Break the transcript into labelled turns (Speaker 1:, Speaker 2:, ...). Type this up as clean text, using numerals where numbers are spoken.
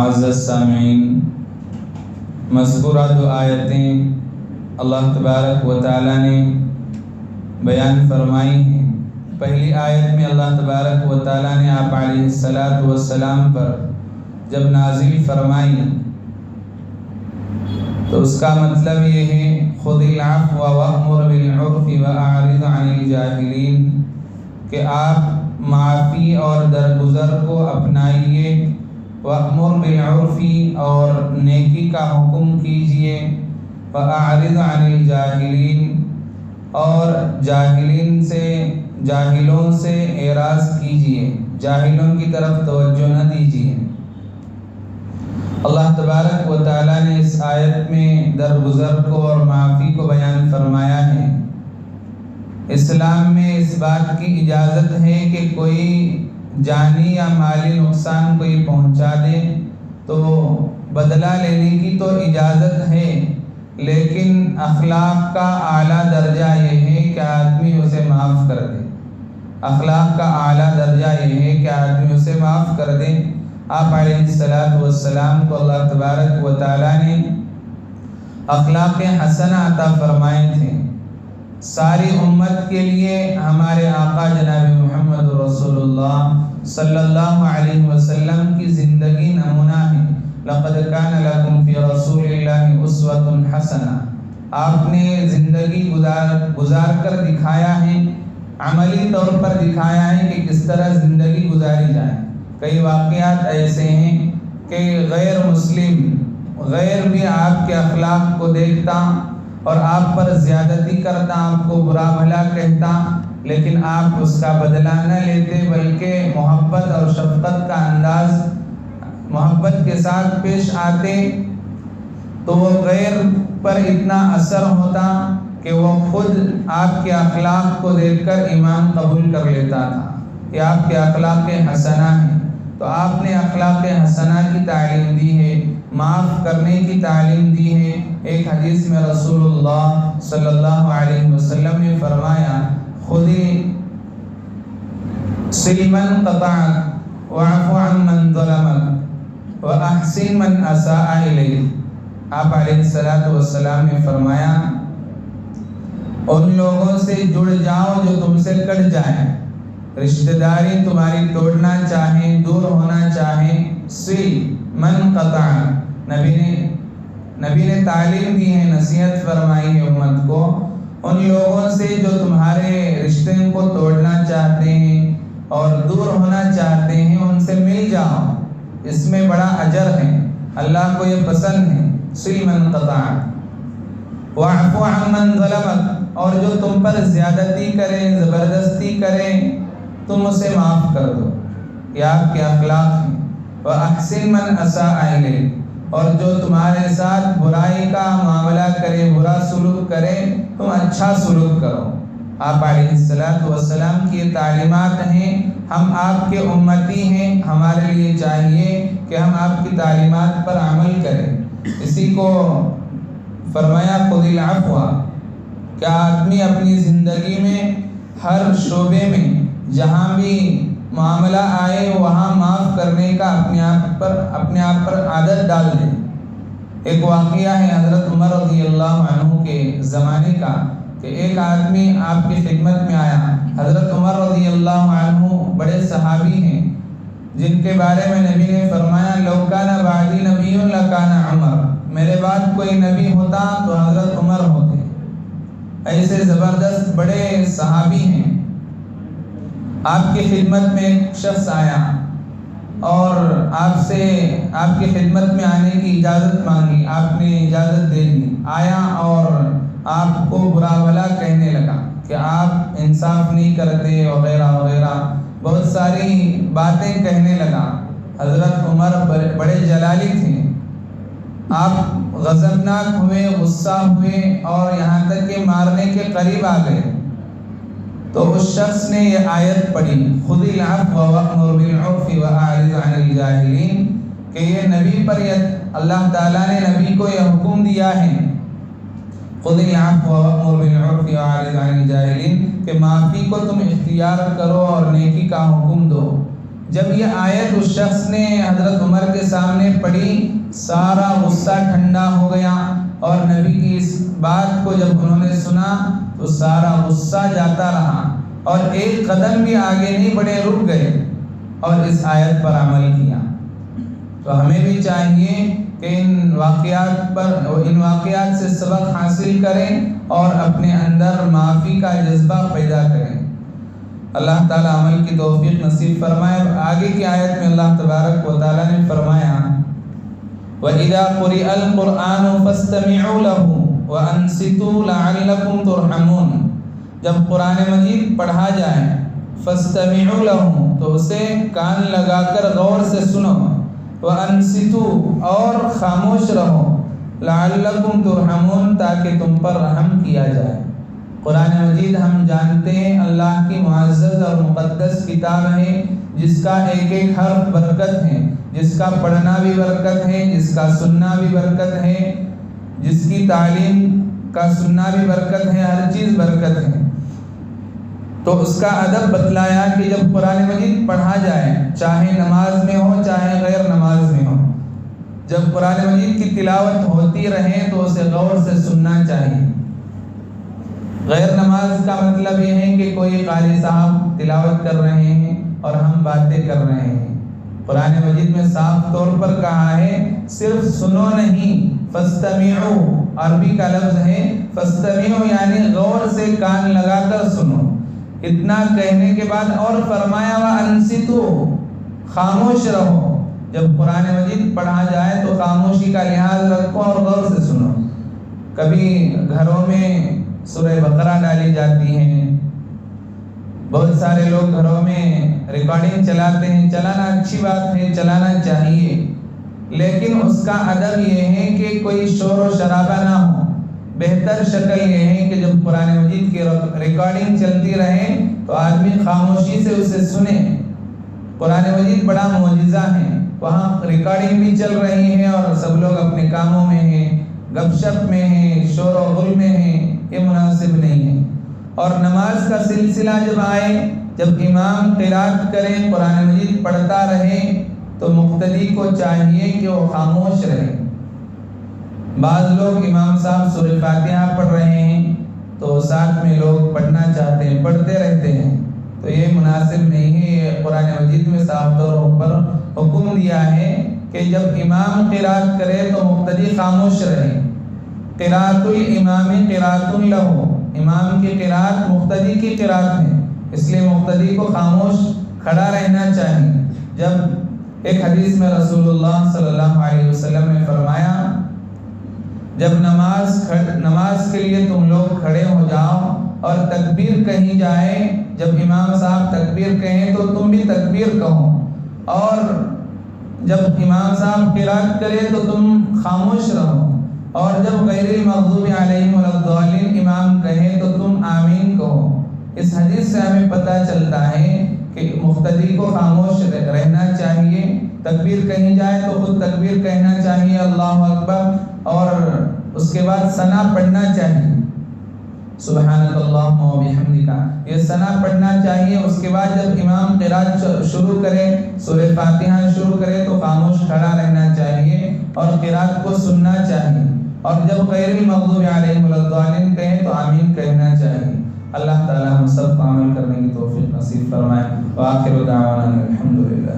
Speaker 1: معزز سامعین، مذکورہ دو آیتیں اللہ تبارک و تعالیٰ نے بیان فرمائی ہیں۔ پہلی آیت میں اللہ تبارک و تعالیٰ نے آپ علیہ السلام پر جب نازل فرمائی تو اس کا مطلب یہ ہے خذ العفو وأمر بالعرف وأعرض عن الجاہلین، کہ آپ معافی اور درگزر کو اپنائیے، وأمر بالعرف اور نیکی کا حکم کیجیے، وأعرض عن الجاہلین اور جاہلوں سے اعراض کیجیے، جاہلوں کی طرف توجہ نہ دیجیے۔ اللہ تبارک و تعالیٰ نے اس آیت میں درگزر کو اور معافی کو بیان فرمایا ہے۔ اسلام میں اس بات کی اجازت ہے کہ کوئی جانی یا مالی نقصان کوئی پہنچا دے تو بدلہ لینے کی تو اجازت ہے، لیکن اخلاق کا اعلیٰ درجہ یہ ہے کہ آدمی اسے معاف کر دے۔ اخلاق کا اعلیٰ درجہ یہ ہے کہ آدمی اسے معاف کر دے۔ آپ علیہ السلام کو اللہ تبارک و تعالیٰ نے اخلاق حسنہ عطا فرمائے تھے۔ ساری امت کے لیے ہمارے آقا جناب محمد رسول اللہ صلی اللہ علیہ وسلم کی زندگی نمونہ ہے۔ لقد کان لکم فی رسول اللہ اسوۃ حسنہ، آپ نے زندگی گزار کر دکھایا ہے، عملی طور پر دکھایا ہے کہ کس طرح زندگی گزاری جائے۔ کئی واقعات ایسے ہیں کہ غیر بھی آپ کے اخلاق کو دیکھتا اور آپ پر زیادتی کرتا، آپ کو برا بھلا کہتا، لیکن آپ اس کا بدلہ نہ لیتے، بلکہ محبت اور شفقت کا انداز، محبت کے ساتھ پیش آتے، تو وہ غیر پر اتنا اثر ہوتا کہ وہ خود آپ کے اخلاق کو دیکھ کر ایمان قبول کر لیتا تھا۔ یہ آپ کے اخلاق حسنہ ہیں۔ تو آپ نے اخلاق حسنہ کی تعلیم دی ہے، معاف کرنے کی تعلیم دی ہے۔ ایک حدیث میں رسول اللہ صلی اللہ علیہ وسلم نے فرمایا خذ صل من قطعک واعف عن من ظلمک واحسن من اساء الیک۔ آپ علیہ السلام نے فرمایا ان لوگوں سے جڑ جاؤ جو تم سے کٹ جائیں، رشتہ داری تمہاری توڑنا چاہیں، دور ہونا چاہیں، صل من قطع، نبی نے تعلیم دی ہے، نصیحت فرمائی ہے امت کو، ان لوگوں سے جو تمہارے رشتے کو توڑنا چاہتے ہیں اور دور ہونا چاہتے ہیں، ان سے مل جاؤ، اس میں بڑا اجر ہے، اللہ کو یہ پسند ہے۔ صل من قطع واعف عن من ظلمک، اور جو تم پر زیادتی کریں، زبردستی کریں، تم اسے معاف کر دو، یہ آپ کے اخلاق ہیں۔ وَأَحْسِن مَنْ أَسَاءَ إِلَيْكَ، اور جو تمہارے ساتھ برائی کا معاملہ کرے، برا سلوک کرے، تم اچھا سلوک کرو۔ آپ علیہ السلام کی یہ تعلیمات ہیں، ہم آپ کے امتی ہیں، ہمارے لیے چاہیے کہ ہم آپ کی تعلیمات پر عمل کریں۔ اسی کو فرمایا خذ العفو، کہ آدمی اپنی زندگی میں ہر شعبے میں جہاں بھی معاملہ آئے وہاں معاف کرنے کا اپنے آپ پر عادت ڈال دے۔ ایک واقعہ ہے حضرت عمر رضی اللہ عنہ کے زمانے کا کہ ایک آدمی آپ کی خدمت میں آیا۔ حضرت عمر رضی اللہ عنہ بڑے صحابی ہیں جن کے بارے میں نبی نے فرمایا لو کان بعدی نبی لکان عمر، میرے بعد کوئی نبی ہوتا تو حضرت عمر ہوتے۔ ایسے زبردست بڑے صحابی ہیں۔ آپ کی خدمت میں ایک شخص آیا اور آپ کی خدمت میں آنے کی اجازت مانگی، آپ نے اجازت دے دی۔ آیا اور آپ کو برا بھلا کہنے لگا کہ آپ انصاف نہیں کرتے وغیرہ وغیرہ، بہت ساری باتیں کہنے لگا۔ حضرت عمر بڑے جلالی تھے، آپ غضبناک ہوئے، غصہ ہوئے اور یہاں تک کہ مارنے کے قریب آ گئے۔ تو اس شخص نے یہ آیت پڑھی خذ العفو وأمر بالعرف وأعرض عن الجاہلین، کہ یہ نبی پر اللہ تعالیٰ نے نبی کو یہ حکم دیا ہے خذ العفو وأمر بالعرف وأعرض عن الجاہلین، کہ معافی کو تم اختیار کرو اور نیکی کا حکم دو۔ جب یہ آیت اس شخص نے حضرت عمر کے سامنے پڑھی، سارا غصہ ٹھنڈا ہو گیا، اور نبی کی اس بات کو جب انہوں نے سنا تو سارا غصہ جاتا رہا اور ایک قدم بھی آگے نہیں بڑھے، رک گئے اور اس آیت پر عمل کیا۔ تو ہمیں بھی چاہیے کہ ان واقعات سے سبق حاصل کریں اور اپنے اندر معافی کا جذبہ پیدا کریں۔ اللہ تعالیٰ عمل کی توفیق نصیب فرمائے۔ آگے کی آیت میں اللہ تبارک و تعالیٰ نے فرمایا وَإِذَا قُرِئَ الْقُرْآنُ فَاسْتَمِعُوا لَهُ وَأَنصِتُوا لَعَلَّكُمْ تُرْحَمُونَ، جب قرآن مجید پڑھا جائے فَاسْتَمِعُوا لَهُ تو اسے کان لگا کر غور سے سنو، وَأَنصِتُوا اور خاموش رہو، لَعَلَّكُمْ تُرْحَمُونَ تاکہ تم پر رحم کیا جائے۔ قرآن مجید ہم جانتے ہیں اللہ کی معزز اور مقدس کتاب ہے، جس کا ایک ایک حرف برکت ہے، جس کا پڑھنا بھی برکت ہے، جس کا سننا بھی برکت ہے، جس کی تعلیم کا سننا بھی برکت ہے، ہر چیز برکت ہے۔ تو اس کا ادب بتلایا کہ جب قرآن مجید پڑھا جائے، چاہے نماز میں ہو چاہے غیر نماز میں ہو، جب قرآن مجید کی تلاوت ہوتی رہے تو اسے غور سے سننا چاہیے۔ غیر نماز کا مطلب یہ ہے کہ کوئی قاری صاحب تلاوت کر رہے ہیں اور ہم باتیں کر رہے ہیں۔ قرآن مجید میں صاف طور پر کہا ہے صرف سنو نہیں، فاستمعوا عربی کا لفظ ہے، فاستمعوا یعنی غور سے کان لگا کر سنو۔ اتنا کہنے کے بعد اور فرمایا وَأَنصِتُوا خاموش رہو، جب قرآن مجید پڑھا جائے تو خاموشی کا لحاظ رکھو اور غور سے سنو۔ کبھی گھروں میں سورہ بقرہ ڈالی جاتی ہیں، بہت سارے لوگ گھروں میں ریکارڈنگ چلاتے ہیں، چلانا اچھی بات ہے، چلانا چاہیے، لیکن اس کا ادب یہ ہے کہ کوئی شور و شرابہ نہ ہو۔ بہتر شکل یہ ہے کہ جب قرآن مجید کی ریکارڈنگ چلتی رہے تو آدمی خاموشی سے اسے سنے۔ قرآن مجید بڑا معجزہ ہے، وہاں ریکارڈنگ بھی چل رہی ہے اور سب لوگ اپنے کاموں میں ہیں، گپ شپ میں ہیں، شور و غل میں ہیں، یہ مناسب نہیں ہے۔ اور نماز کا سلسلہ جب آئے، جب امام قرات کرے، قرآن مجید پڑھتا رہے تو مقتدی کو چاہیے کہ وہ خاموش رہے۔ بعض لوگ امام صاحب سورہ فاتحہ پڑھ رہے ہیں تو ساتھ میں لوگ پڑھنا چاہتے ہیں، پڑھتے رہتے ہیں، تو یہ مناسب نہیں ہے۔ یہ قرآن مجید میں صاف طور پر حکم دیا ہے کہ جب امام قرات کرے تو مقتدی خاموش رہے۔ قرات الامام قرات لہ، امام کی قرات مقتدی کی قرات ہے، اس لیے مقتدی کو خاموش کھڑا رہنا چاہیے۔ جب ایک حدیث میں رسول اللہ صلی اللہ علیہ وسلم نے فرمایا جب نماز کے لیے تم لوگ کھڑے ہو جاؤ اور تکبیر کہی جائے، جب امام صاحب تکبیر کہیں تو تم بھی تکبیر کہو، اور جب امام صاحب قرات کرے تو تم خاموش رہو، اور جب غیر المغضوب علیہم ولا الضالین امام کہے تو تم آمین کہو۔ اس حدیث سے ہمیں پتہ چلتا ہے کہ مقتدی کو خاموش رہنا چاہیے، تکبیر کہی جائے تو خود تکبیر کہنا چاہیے، اللہ اکبر، اور اس کے بعد ثنا پڑھنا چاہیے، سبحانک اللہم و بحمدک، یہ ثنا پڑھنا چاہیے۔ اس کے بعد جب امام قرات شروع کرے، سورہ فاتحہ شروع کرے تو خاموش کھڑا رہنا چاہیے اور قرات کو سننا چاہیے، اور جب غیر المغضوب علیہم ولا الضالین کہیں تو آمین کہنا چاہیے۔ اللہ تعالی ہم سب کو عمل کرنے کی توفیق نصیب فرمائے۔ وآخر دعوانا الحمدللہ۔